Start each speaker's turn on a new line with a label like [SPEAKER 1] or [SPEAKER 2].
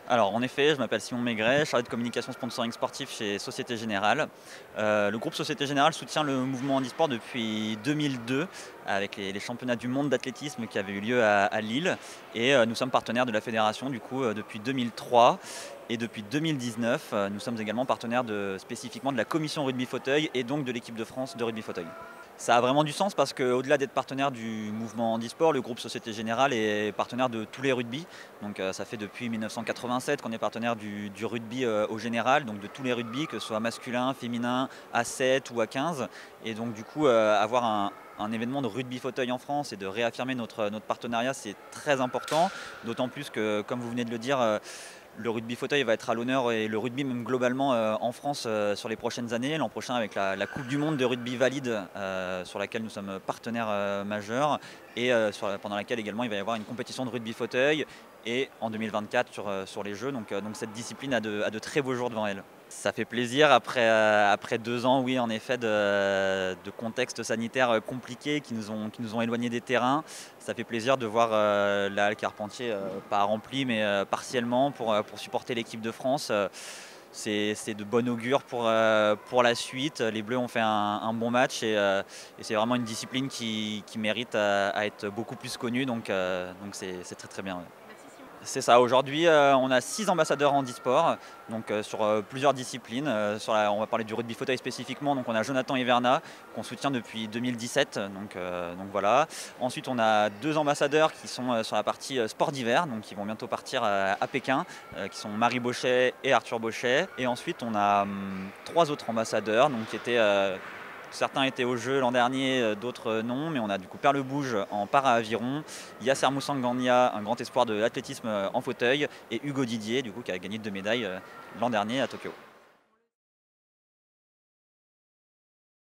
[SPEAKER 1] Alors en effet, je m'appelle Simon Maigret, chargé de communication sponsoring sportif chez Société Générale. Le groupe Société Générale soutient le mouvement handisport depuis 2002 avec les championnats du monde d'athlétisme qui avaient eu lieu à Lille et nous sommes partenaires de la fédération du coup depuis 2003 et depuis 2019 nous sommes également partenaires spécifiquement de la commission rugby fauteuil et donc de l'équipe de France de rugby fauteuil. Ça a vraiment du sens parce qu'au-delà d'être partenaire du mouvement handisport, le groupe Société Générale est partenaire de tous les rugby. Donc ça fait depuis 1987 qu'on est partenaire du rugby au général, donc de tous les rugby, que ce soit masculin, féminin, A7 ou A15. Et donc du coup, avoir un événement de rugby fauteuil en France et de réaffirmer notre partenariat, c'est très important. D'autant plus que, comme vous venez de le dire, le rugby fauteuil va être à l'honneur et le rugby même globalement en France sur les prochaines années. L'an prochain avec la Coupe du Monde de rugby valide sur laquelle nous sommes partenaires majeurs et pendant laquelle également il va y avoir une compétition de rugby fauteuil et en 2024 sur les Jeux. Donc cette discipline a de très beaux jours devant elle. Ça fait plaisir après 2 ans, oui, en effet, de contexte sanitaire compliqué qui nous ont éloignés des terrains. Ça fait plaisir de voir la halle Carpentier pas remplie, mais partiellement pour supporter l'équipe de France. C'est de bon augure pour la suite. Les Bleus ont fait un bon match et c'est vraiment une discipline qui mérite à être beaucoup plus connue. Donc c'est très très bien. Ouais. C'est ça, aujourd'hui on a 6 ambassadeurs handisport, donc sur plusieurs disciplines. On va parler du rugby fauteuil spécifiquement, donc on a Jonathan Everna qu'on soutient depuis 2017, donc voilà. Ensuite on a 2 ambassadeurs qui sont sur la partie sport d'hiver, donc qui vont bientôt partir à Pékin, qui sont Marie Bochet et Arthur Bochet. Et ensuite on a 3 autres ambassadeurs donc, qui étaient certains étaient au jeu l'an dernier, d'autres non, mais on a du coup Perle Bouge en para-aviron, Yasser Moussangania, un grand espoir de l'athlétisme en fauteuil, et Hugo Didier, du coup, qui a gagné 2 médailles l'an dernier à Tokyo.